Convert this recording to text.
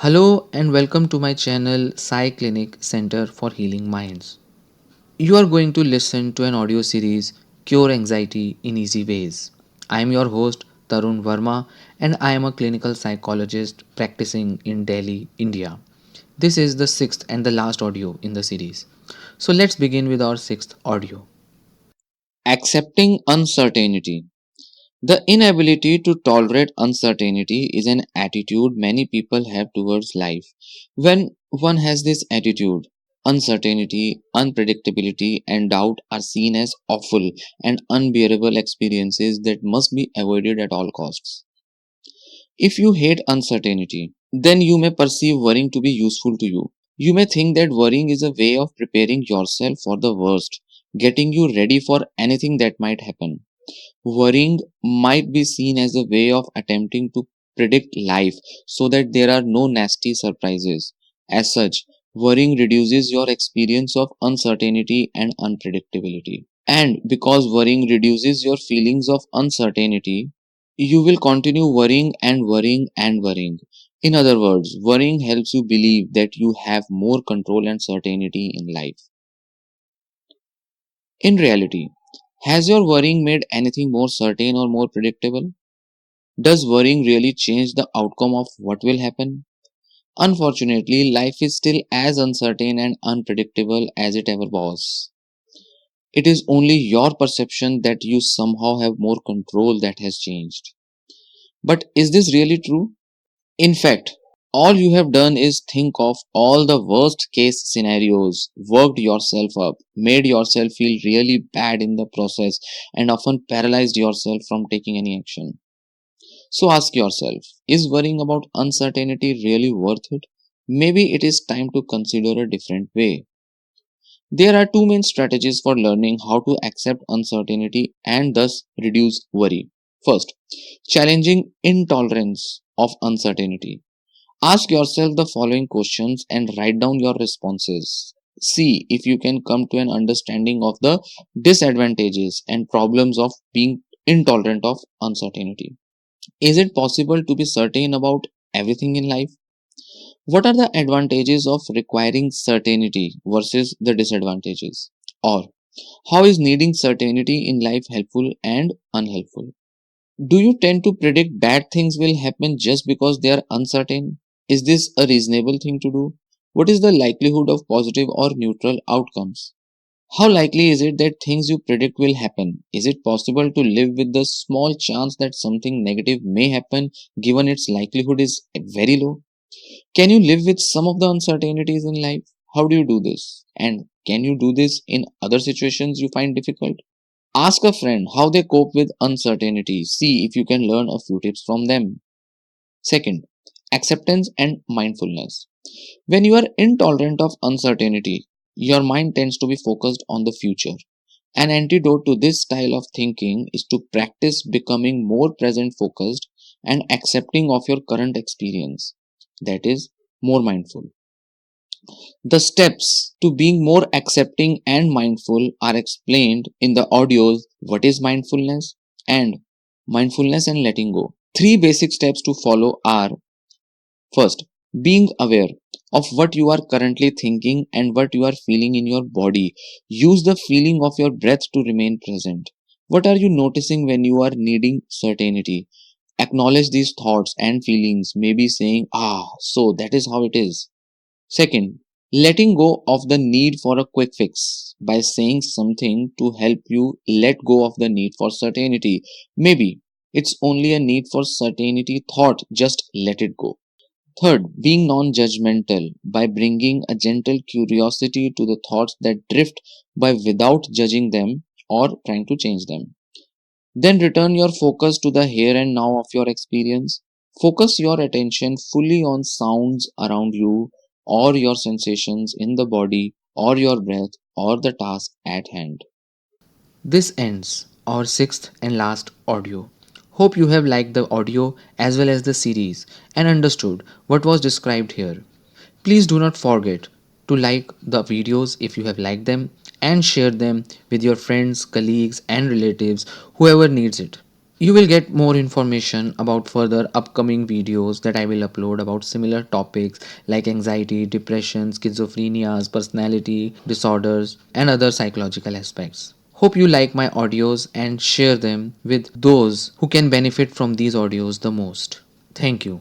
Hello and welcome to my channel Psy Clinic Center for Healing Minds. You are going to listen to an audio series Cure Anxiety in Easy Ways. I am your host Tarun Verma and I am a clinical psychologist practicing in Delhi, India. This is the sixth and the last audio in the series. So let's begin with our sixth audio. Accepting uncertainty. The inability to tolerate uncertainty is an attitude many people have towards life. When one has this attitude, uncertainty, unpredictability, and doubt are seen as awful and unbearable experiences that must be avoided at all costs. If you hate uncertainty, then you may perceive worrying to be useful to you. You may think that worrying is a way of preparing yourself for the worst, getting you ready for anything that might happen. Worrying might be seen as a way of attempting to predict life so that there are no nasty surprises. As such, worrying reduces your experience of uncertainty and unpredictability. And because worrying reduces your feelings of uncertainty, you will continue worrying and worrying and worrying. In other words, worrying helps you believe that you have more control and certainty in life. In reality, has your worrying made anything more certain or more predictable? Does worrying really change the outcome of what will happen? Unfortunately, life is still as uncertain and unpredictable as it ever was. It is only your perception that you somehow have more control that has changed. But is this really true? In fact, all you have done is think of all the worst case scenarios, worked yourself up, made yourself feel really bad in the process, and often paralyzed yourself from taking any action. So ask yourself, is worrying about uncertainty really worth it? Maybe it is time to consider a different way. There are two main strategies for learning how to accept uncertainty and thus reduce worry. First, challenging intolerance of uncertainty. Ask yourself the following questions and write down your responses. See if you can come to an understanding of the disadvantages and problems of being intolerant of uncertainty. Is it possible to be certain about everything in life? What are the advantages of requiring certainty versus the disadvantages? Or how is needing certainty in life helpful and unhelpful? Do you tend to predict bad things will happen just because they are uncertain? Is this a reasonable thing to do? What is the likelihood of positive or neutral outcomes? How likely is it that things you predict will happen? Is it possible to live with the small chance that something negative may happen given its likelihood is very low? Can you live with some of the uncertainties in life? How do you do this? And can you do this in other situations you find difficult? Ask a friend how they cope with uncertainty. See if you can learn a few tips from them. Second, acceptance and mindfulness. When you are intolerant of uncertainty, your mind tends to be focused on the future. An antidote to this style of thinking is to practice becoming more present focused and accepting of your current experience. That is, more mindful. The steps to being more accepting and mindful are explained in the audios What is Mindfulness and Mindfulness and Letting Go. Three basic steps to follow are: first, being aware of what you are currently thinking and what you are feeling in your body. Use the feeling of your breath to remain present. What are you noticing when you are needing certainty? Acknowledge these thoughts and feelings, maybe saying, so that is how it is. Second, letting go of the need for a quick fix by saying something to help you let go of the need for certainty. Maybe it's only a need for certainty thought, just let it go. Third, being non judgmental by bringing a gentle curiosity to the thoughts that drift by without judging them or trying to change them. Then return your focus to the here and now of your experience. Focus your attention fully on sounds around you or your sensations in the body or your breath or the task at hand. This ends our sixth and last audio. Hope you have liked the audio as well as the series and understood what was described here. Please do not forget to like the videos if you have liked them and share them with your friends, colleagues, and relatives, whoever needs it. You will get more information about further upcoming videos that I will upload about similar topics like anxiety, depression, schizophrenias, personality disorders, and other psychological aspects. Hope you like my audios and share them with those who can benefit from these audios the most. Thank you.